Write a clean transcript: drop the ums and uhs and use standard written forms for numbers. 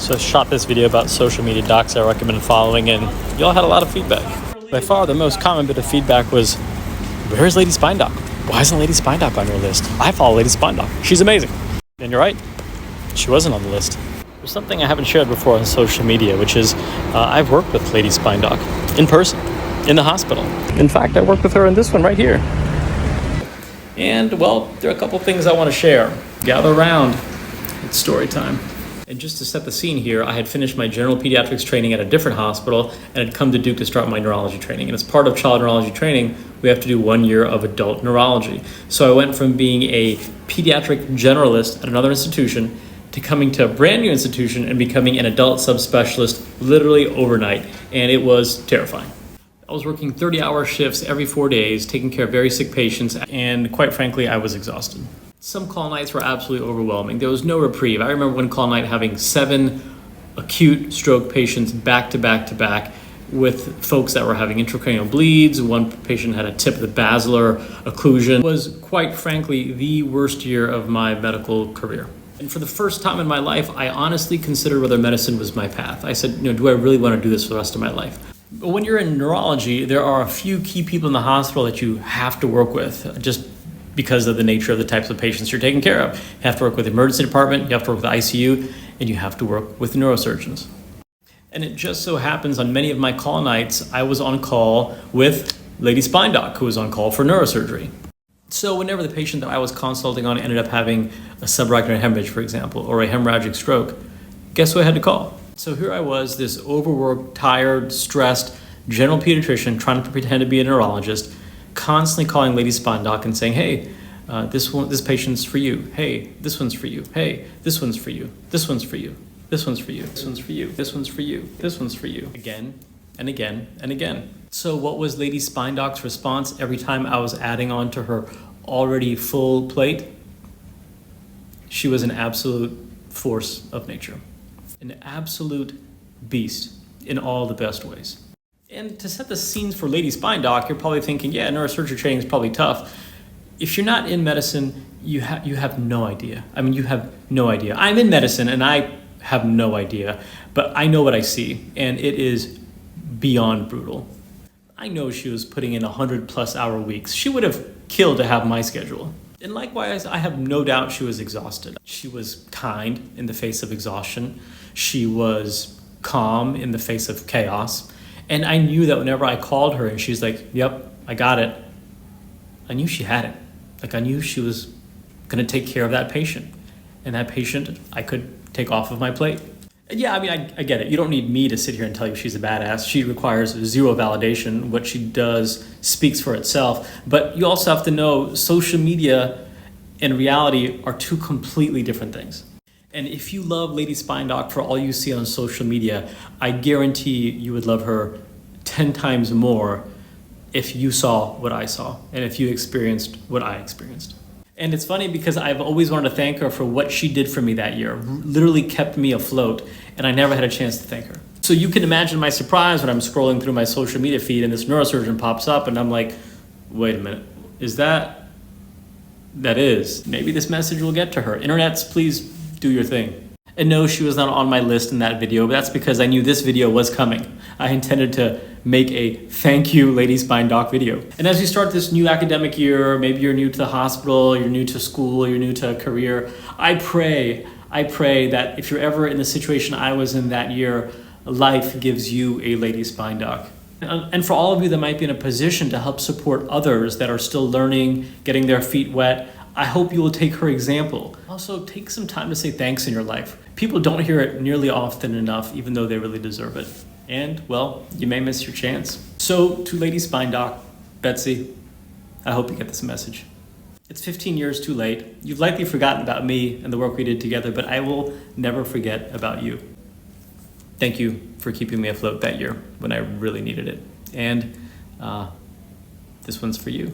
So I shot this video about social media docs I recommend following, and y'all had a lot of feedback. By far, the most common bit of feedback was, where's LadySpineDoc? Why isn't LadySpineDoc on your list? I follow LadySpineDoc. She's amazing. And you're right, she wasn't on the list. There's something I haven't shared before on social media, which is I've worked with LadySpineDoc in person, in the hospital. In fact, I worked with her in this one right here. And, well, there are a couple things I want to share. Gather around. It's story time. And just to set the scene here, I had finished my general pediatrics training at a different hospital and had come to Duke to start my neurology training. And as part of child neurology training, we have to do 1 year of adult neurology. So I went from being a pediatric generalist at another institution to coming to a brand new institution and becoming an adult subspecialist literally overnight. And it was terrifying. I was working 30-hour shifts every 4 days, taking care of very sick patients, and quite frankly, I was exhausted. Some call nights were absolutely overwhelming. There was no reprieve. I remember one call night having 7 acute stroke patients back to back to back with folks that were having intracranial bleeds. One patient had a tip of the basilar occlusion. It was, quite frankly, the worst year of my medical career. And for the first time in my life, I honestly considered whether medicine was my path. I said, do I really want to do this for the rest of my life? But when you're in neurology, there are a few key people in the hospital that you have to work with, just because of the nature of the types of patients you're taking care of. You have to work with the emergency department, you have to work with the ICU, and you have to work with neurosurgeons. And it just so happens on many of my call nights, I was on call with LadySpineDoc, who was on call for neurosurgery. So whenever the patient that I was consulting on ended up having a subarachnoid hemorrhage, for example, or a hemorrhagic stroke, guess who I had to call? So here I was, this overworked, tired, stressed general pediatrician trying to pretend to be a neurologist, constantly calling LadySpineDoc and saying, hey, this patient's for you. Hey, this one's for you. Hey, this one's for you. This one's for you. This one's for you. This one's for you. This one's for you. This one's for you. Again and again and again. So what was LadySpineDoc's response every time I was adding on to her already full plate? She was an absolute force of nature. An absolute beast in all the best ways. And to set the scenes for LadySpineDoc, you're probably thinking, yeah, neurosurgery training is probably tough. If you're not in medicine, you have no idea. I mean, you have no idea. I'm in medicine and I have no idea, but I know what I see, and it is beyond brutal. I know she was putting in 100+ hour weeks. She would have killed to have my schedule. And likewise, I have no doubt she was exhausted. She was kind in the face of exhaustion. She was calm in the face of chaos. And I knew that whenever I called her and she's like, yep, I got it, I knew she had it. Like, I knew she was gonna take care of that patient. And that patient I could take off of my plate. And yeah, I mean, I get it. You don't need me to sit here and tell you she's a badass. She requires zero validation. What she does speaks for itself. But you also have to know social media and reality are two completely different things. And if you love LadySpineDoc for all you see on social media, I guarantee you would love her 10 times more if you saw what I saw and if you experienced what I experienced. And it's funny because I've always wanted to thank her for what she did for me that year. Literally kept me afloat, and I never had a chance to thank her. So you can imagine my surprise when I'm scrolling through my social media feed and this neurosurgeon pops up and I'm like, wait a minute, is that is? Maybe this message will get to her. Internets, please do your thing. And no, she was not on my list in that video, but that's because I knew this video was coming. I intended to make a thank you LadySpineDoc video. And as you start this new academic year, maybe you're new to the hospital, you're new to school, you're new to a career, I pray that if you're ever in the situation I was in that year, life gives you a LadySpineDoc. And for all of you that might be in a position to help support others that are still learning, getting their feet wet, I hope you will take her example. Also, take some time to say thanks in your life. People don't hear it nearly often enough, even though they really deserve it. And, well, you may miss your chance. So, to LadySpineDoc, Betsy, I hope you get this message. It's 15 years too late. You've likely forgotten about me and the work we did together, but I will never forget about you. Thank you for keeping me afloat that year when I really needed it. And this one's for you.